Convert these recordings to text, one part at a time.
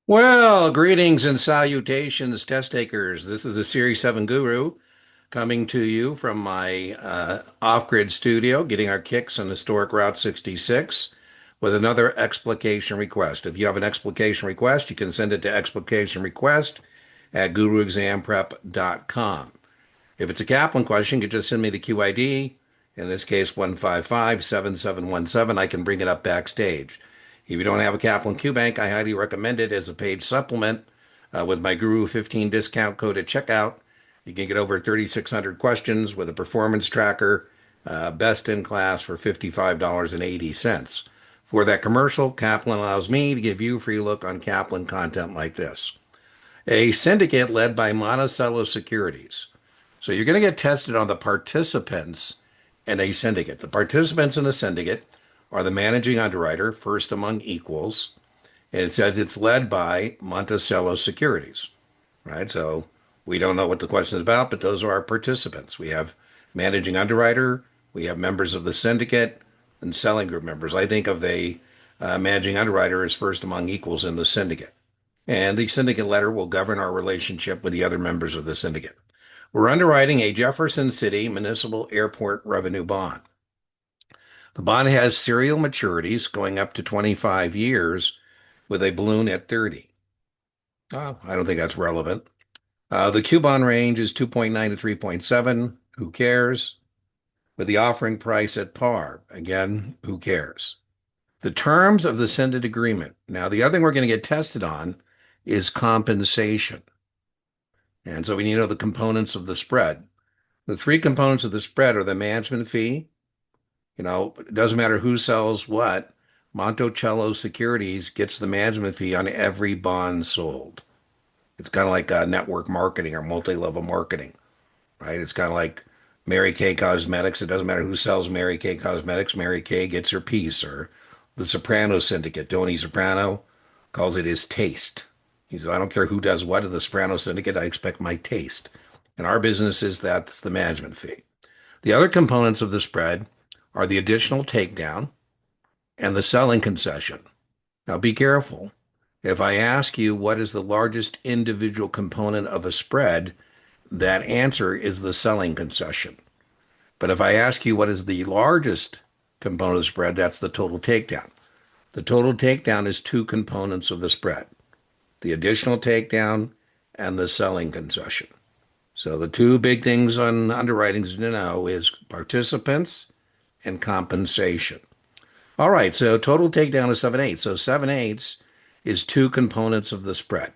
Well, greetings and salutations, test takers. This is the Series 7 Guru coming to you from my off-grid studio, getting our kicks on historic Route 66 with another explication request. If you have an explication request, you can send it to explicationrequest@guruexamprep.com. If it's a Kaplan question, you can just send me the QID, in this case 1557717. I can bring it up backstage. If you don't have a Kaplan Q Bank, I highly recommend it as a paid supplement with my Guru 15 discount code at checkout. You can get over 3,600 questions with a performance tracker, best in class for $55.80. For that commercial, Kaplan allows me to give you a free look on Kaplan content like this. A syndicate led by Monticello Securities. So you're going to get tested on the participants in a syndicate. The participants in a syndicate are the managing underwriter, first among equals. And it says it's led by Monticello Securities, right? So we don't know what the question is about, but those are our participants. We have managing underwriter, we have members of the syndicate, and selling group members. I think of a managing underwriter as first among equals in the syndicate. And the syndicate letter will govern our relationship with the other members of the syndicate. We're underwriting a Jefferson City Municipal Airport Revenue Bond. The bond has serial maturities going up to 25 years with a balloon at 30. Oh, I don't think that's relevant. The coupon range is 2.9 to 3.7. Who cares? With the offering price at par. Again, who cares? The terms of the syndicate agreement. Now, the other thing we're going to get tested on is compensation. And so we need to know the components of the spread. The three components of the spread are the management fee. It doesn't matter who sells what. Monticello Securities gets the management fee on every bond sold. It's kind of like network marketing or multi-level marketing, right? It's kind of like Mary Kay Cosmetics. It doesn't matter who sells Mary Kay Cosmetics. Mary Kay gets her piece. Or the Soprano Syndicate. Tony Soprano calls it his taste. He said, I don't care who does what in the Soprano Syndicate. I expect my taste. In our business is that's the management fee. The other components of the spread are the additional takedown and the selling concession. Now be careful. If I ask you what is the largest individual component of a spread, that answer is the selling concession. But if I ask you what is the largest component of the spread, that's the total takedown. The total takedown is two components of the spread, the additional takedown and the selling concession. So the two big things on underwriting to know is participants and compensation. All right, so total takedown is 7/8. So 7/8 is two components of the spread.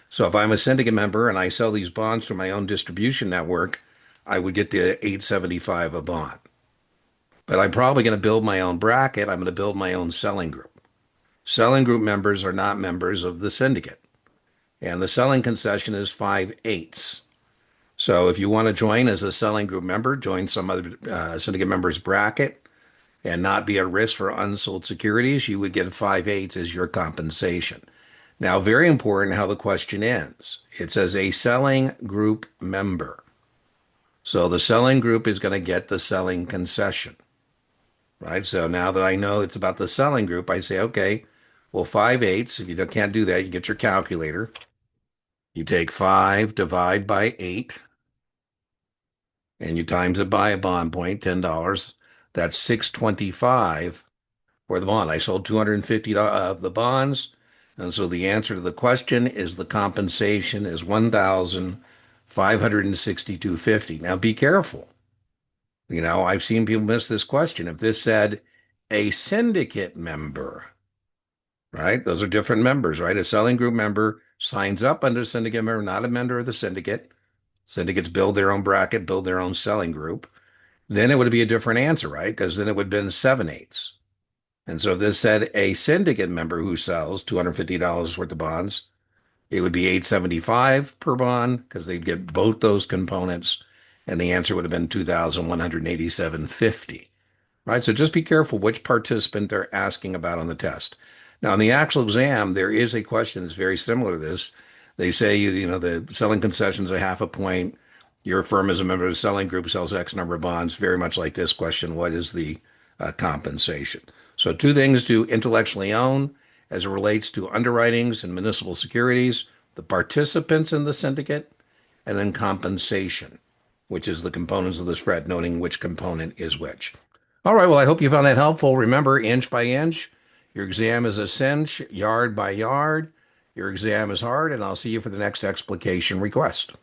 So if I'm a syndicate member and I sell these bonds through my own distribution network, I would get the 875 a bond. But I'm probably going to build my own bracket. I'm going to build my own selling group. Selling group members are not members of the syndicate. And the selling concession is 5/8. So if you want to join as a selling group member, join some other syndicate member's bracket and not be at risk for unsold securities, you would get 5/8 as your compensation. Now, very important how the question ends. It says a selling group member. So the selling group is going to get the selling concession, right? So now that I know it's about the selling group, I say, okay, well, 5/8. If you can't do that, you get your calculator. You take 5, divide by 8, and you times it by a bond point, $10. That's 625 for the bond. I sold 250 of the bonds. And so the answer to the question is the compensation is 1,562.50. Now be careful. I've seen people miss this question. If this said a syndicate member, right? Those are different members, right? A selling group member signs up under a syndicate member, not a member of the syndicate. Syndicates build their own bracket, build their own selling group. Then it would be a different answer, right? Because then it would have been 7/8. And so if this said a syndicate member who sells $250 worth of bonds, it would be 875 per bond because they'd get both those components, and the answer would have been 2,187.50. Right? So just be careful which participant they're asking about on the test. Now, in the actual exam, there is a question that's very similar to this. They say, the selling concessions are half a point. Your firm is a member of the selling group, sells X number of bonds, very much like this question. What is the compensation? So two things to intellectually own as it relates to underwritings and municipal securities, the participants in the syndicate, and then compensation, which is the components of the spread, noting which component is which. All right, well, I hope you found that helpful. Remember, inch by inch, your exam is a cinch, yard by yard. Your exam is hard, and I'll see you for the next explication request.